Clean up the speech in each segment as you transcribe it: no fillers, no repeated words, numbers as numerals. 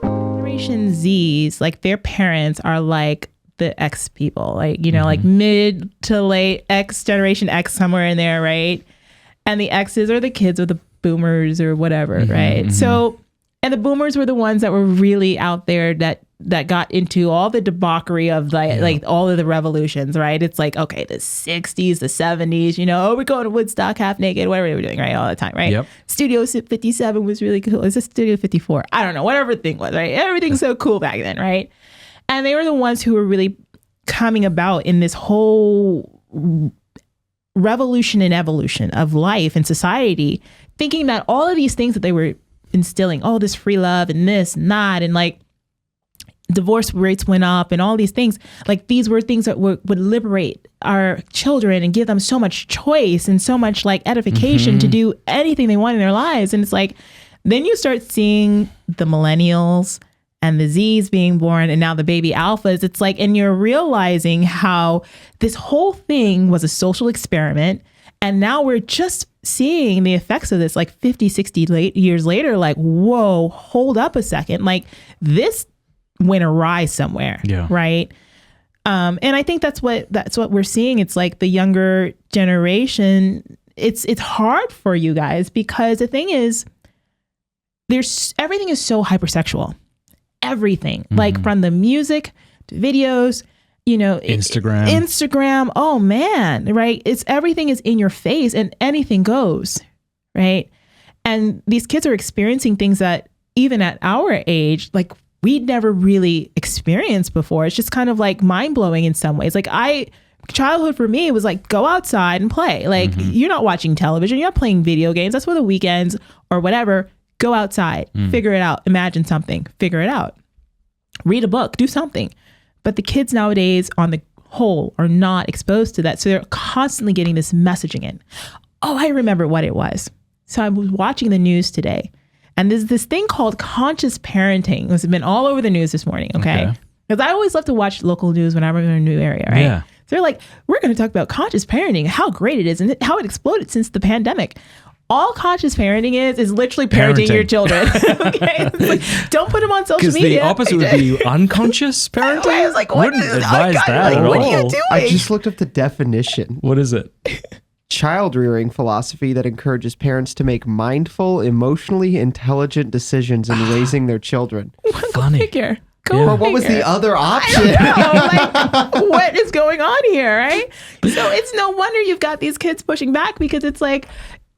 Generation Z's, like their parents are like the X people, like, you know, like mid to late X, Generation X, somewhere in there, right? And the X's are the kids of the boomers or whatever, right? So, and the boomers were the ones that were really out there that got into all the debauchery of like all of the revolutions, right? It's like, okay, the 60s, the 70s, you know, we're going to Woodstock half naked, whatever they were doing, right? All the time, right? Yep. Studio 57 was really cool. Is it Studio 54? I don't know, whatever the thing was, right? Everything's so cool back then, right? And they were the ones who were really coming about in this whole revolution and evolution of life and society, thinking that all of these things that they were instilling, all this free love and this and that, and like divorce rates went up and all these things, like these were things that would liberate our children and give them so much choice and so much like edification to do anything they want in their lives. And it's like, then you start seeing the millennials and the Z's being born and now the baby alphas. It's like, and you're realizing how this whole thing was a social experiment. And now we're just seeing the effects of this like 50, 60 years later, like, whoa, hold up a second. Like this went awry somewhere. Yeah. Right. And I think that's what we're seeing. It's like the younger generation. It's hard for you guys because the thing is, everything is so hypersexual. Everything, like from the music to videos, you know, Instagram. Oh man, right? Everything is in your face and anything goes, right? And these kids are experiencing things that even at our age, like we'd never really experienced before. It's just kind of like mind blowing in some ways. Like childhood for me was like, go outside and play. Like you're not watching television, you're not playing video games. That's for the weekends or whatever. Go outside, figure it out, imagine something, figure it out, read a book, do something. But the kids nowadays on the whole are not exposed to that. So they're constantly getting this messaging in. Oh, I remember what it was. So I was watching the news today and there's this thing called conscious parenting. It's been all over the news this morning. Okay. Because I always love to watch local news when I'm in a new area. Right. Yeah. So they're like, we're going to talk about conscious parenting, how great it is and how it exploded since the pandemic. All conscious parenting is literally parenting your children. Okay, like, don't put them on social media. Because the opposite would be unconscious parenting. I was like, what is advise that at what all. are you doing? I just looked up the definition. What is it? Child rearing philosophy that encourages parents to make mindful, emotionally intelligent decisions in raising their children. Funny. Figure. But what was the other option? Like, what is going on here, right? So it's no wonder you've got these kids pushing back because it's like,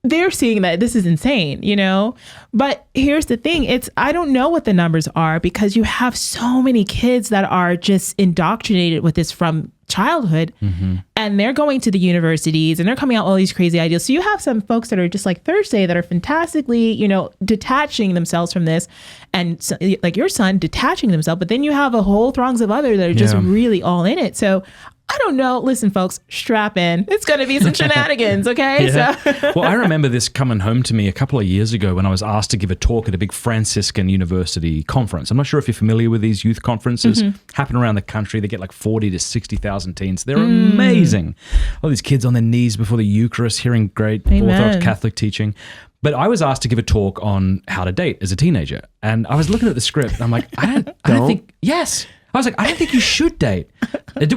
they're seeing that this is insane, you know? But here's the thing. I don't know what the numbers are because you have so many kids that are just indoctrinated with this from childhood and they're going to the universities and they're coming out with all these crazy ideas. So you have some folks that are just like Thursday that are fantastically, you know, detaching themselves from this and so, like your son detaching themselves. But then you have a whole throngs of others that are just really all in it. So I don't know. Listen, folks, strap in. It's going to be some shenanigans, okay? Yeah. So. Well, I remember this coming home to me a couple of years ago when I was asked to give a talk at a big Franciscan university conference. I'm not sure if you're familiar with these youth conferences. Happen around the country. They get like 40 to 60,000 teens. They're amazing. All these kids on their knees before the Eucharist, hearing great Orthodox Catholic teaching. But I was asked to give a talk on how to date as a teenager. And I was looking at the script and I'm like, I don't think, yes. I was like, I don't think you should date. It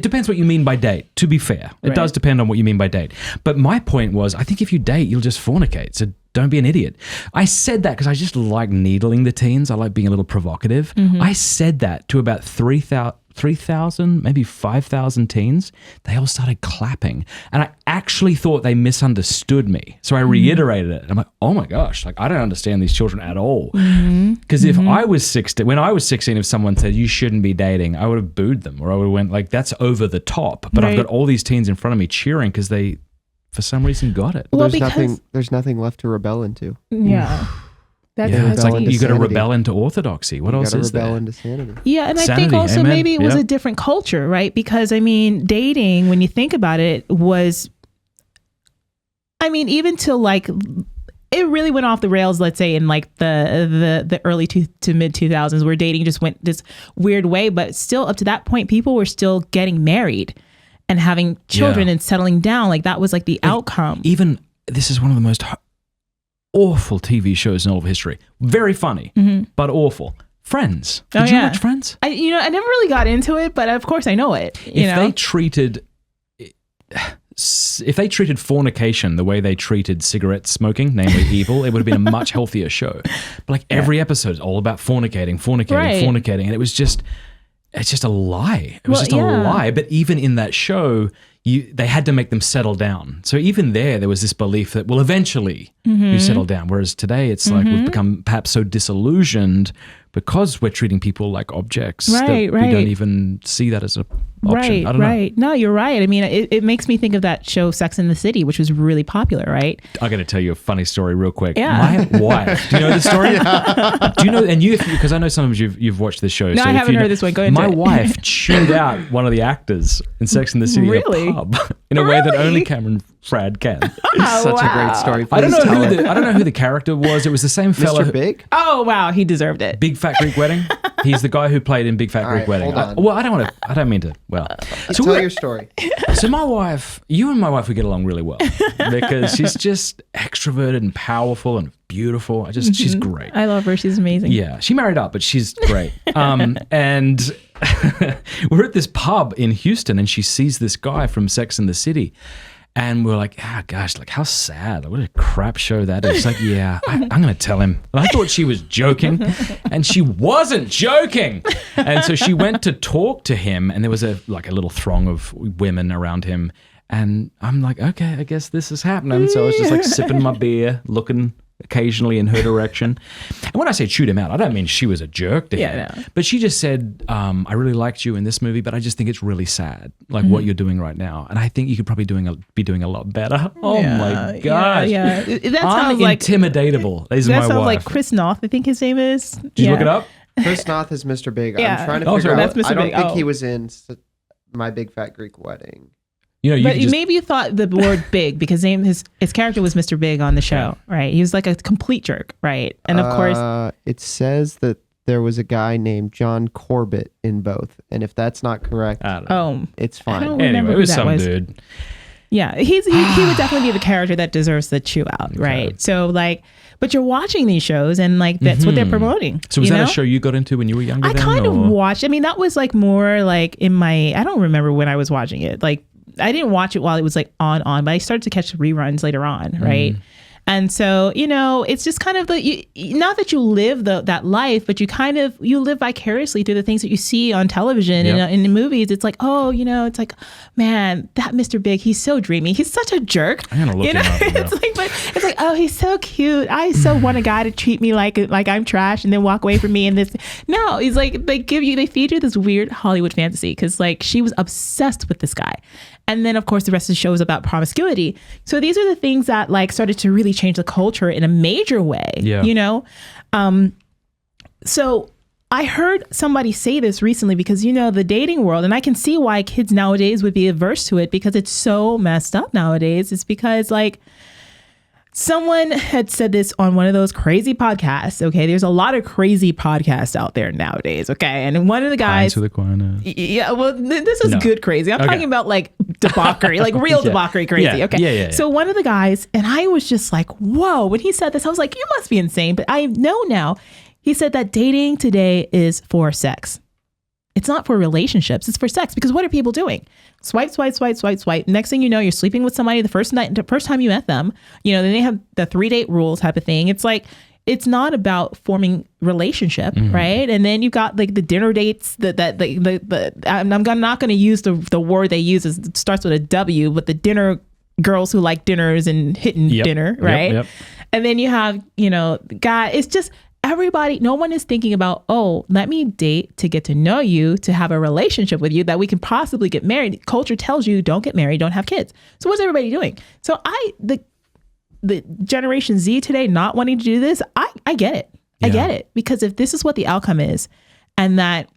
depends what you mean by date, to be fair. It does depend on what you mean by date. But my point was, I think if you date, you'll just fornicate. So don't be an idiot. I said that because I just like needling the teens. I like being a little provocative. I said that to about 3,000, maybe 5,000 teens. They all started clapping. And I actually thought they misunderstood me. So I reiterated it. I'm like, oh my gosh, like I don't understand these children at all. Because if I was 16, when I was 16, if someone said you shouldn't be dating, I would have booed them or I would have went like, that's over the top. But I've got all these teens in front of me cheering because they, for some reason, got it. Well, there's nothing left to rebel into. Yeah. It's like you got to rebel into orthodoxy. What else is there? Rebel into sanity. Yeah, and I think also maybe it was a different culture, right? Because I mean, dating, when you think about it, was, I mean, even till like, it really went off the rails, let's say in like the early to mid 2000s, where dating just went this weird way. But still up to that point, people were still getting married and having children and settling down. Like that was like the outcome. Even, this is one of the most awful TV shows in all of history. Very funny, but awful. Friends. Did you watch Friends? I never really got into it, but of course I know it. If they treated fornication the way they treated cigarette smoking, namely evil, it would have been a much healthier show. But like every episode is all about fornicating, and it's just a lie. It was a lie. But even in that show, they had to make them settle down. So even there was this belief that, well, eventually you settle down. Whereas today it's like we've become perhaps so disillusioned because we're treating people like objects that we don't even see that as an option. I don't know. No, you're right. I mean, it makes me think of that show Sex and the City, which was really popular, right? I got to tell you a funny story real quick. Yeah. My wife, do you know the story? Do you know, and you, because I know sometimes you've watched this show. No, I haven't heard this one. Go into My it. wife chewed out one of the actors in Sex and the City at a pub in a way that only Cameron Fradd can. It's such a great story. I don't know who the character was. It was the same fella. Mr. Big? Oh, wow. He deserved it. Big Fat Greek Wedding. He's the guy who played in Big Fat Greek Wedding. Hold on. I don't mean to. Well, so tell your story. So my wife, you and my wife would get along really well because she's just extroverted and powerful and beautiful. She's great. I love her. She's amazing. Yeah, she married up, but she's great. And we're at this pub in Houston, and she sees this guy from Sex and the City. And we're like, gosh, like how sad. What a crap show that is. Like, yeah, I'm going to tell him. And I thought she was joking, and she wasn't joking. And so she went to talk to him, and there was a little throng of women around him. And I'm like, okay, I guess this is happening. So I was just like sipping my beer, looking occasionally in her direction. And when I say chewed him out, I don't mean she was a jerk to him. No. But she just said, I really liked you in this movie, but I just think it's really sad, like what you're doing right now. And I think you could probably be doing a lot better. Oh my gosh. Yeah. That sounds like intimidatable. That sounds like Chris Noth, I think his name is. Did you look it up? Chris Noth is Mr. Big. Yeah. I'm trying to figure out. That's Mr. I don't Big. think he was in My Big Fat Greek Wedding. Maybe you thought the word big because his character was Mr. Big on the show, right? He was like a complete jerk, right? And of course, it says that there was a guy named John Corbett in both, and if that's not correct, it's fine. Anyway, it was some dude. Yeah, he would definitely be the character that deserves the chew out, right? So like, but you're watching these shows and like that's what they're promoting. So was that a show you got into when you were younger? I kind of watched. I mean, that was like more like in my. I don't remember when I was watching it. Like I didn't watch it while it was like on, but I started to catch reruns later on, right? And so, it's just kind of not that you live that life, but you live vicariously through the things that you see on television and in the movies. It's like, it's like, man, that Mr. Big, he's so dreamy. He's such a jerk. I'm gonna look him up. It's like, oh, he's so cute. I so want a guy to treat me like I'm trash and then walk away from me. And this, no, he's like, they feed you this weird Hollywood fantasy because like she was obsessed with this guy. And then, of course, the rest of the show is about promiscuity. So these are the things that like started to really change the culture in a major way, So I heard somebody say this recently because, the dating world, and I can see why kids nowadays would be averse to it because it's so messed up nowadays. It's because like someone had said this on one of those crazy podcasts. Okay. There's a lot of crazy podcasts out there nowadays. Okay. And one of the guys. Yeah. Well, this is good crazy. I'm talking about like debauchery, like real debauchery crazy. Yeah. Okay. Yeah. So one of the guys, and I was just like, whoa, when he said this, I was like, you must be insane. But I know now he said that dating today is for sex. It's not for relationships. It's for sex. Because what are people doing? Swipe, swipe, swipe, swipe, swipe. Next thing you know, you're sleeping with somebody the first time you met them. Then they have the 3-date rules type of thing. It's like, it's not about forming relationship, right? And then you've got like the dinner dates I'm not going to use the word they use. It starts with a W, but the dinner girls who like dinners and hitting dinner, right? Yep. And then you have, guy. It's just everybody, no one is thinking about, let me date to get to know you, to have a relationship with you that we can possibly get married. Culture tells you don't get married, don't have kids. So what's everybody doing? So the Generation Z today not wanting to do this, I get it. I get it. Because if this is what the outcome is, and that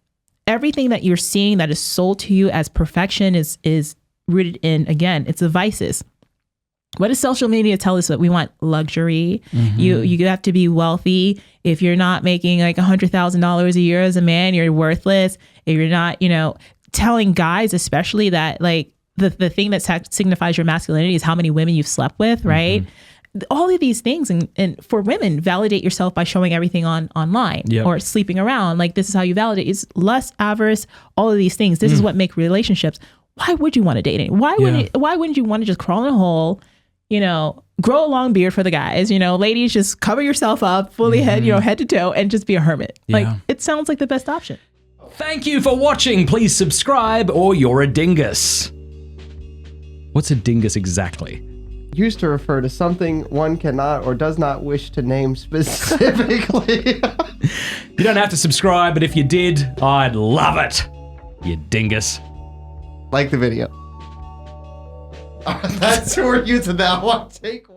everything that you're seeing that is sold to you as perfection is rooted in, again, it's the vices. What does social media tell us? That we want luxury. You have to be wealthy. If you're not making like $100,000 a year as a man, you're worthless. If you're not, telling guys especially that like the thing that signifies your masculinity is how many women you've slept with, right? all of these things, and for women, validate yourself by showing everything online Yep. or sleeping around. Like, this is how you validate. It's lust, avarice, all of these things. This is what make relationships. Why would you want to date it? Why wouldn't you want to just crawl in a hole, grow a long beard for the guys, ladies, just cover yourself up fully head to toe and just be a hermit. Yeah. Like, it sounds like the best option. Thank you for watching. Please subscribe or you're a dingus. What's a dingus exactly? Used to refer to something one cannot or does not wish to name specifically. You don't have to subscribe, but if you did, I'd love it. You dingus. Like the video. That's who we're using that one. Take one.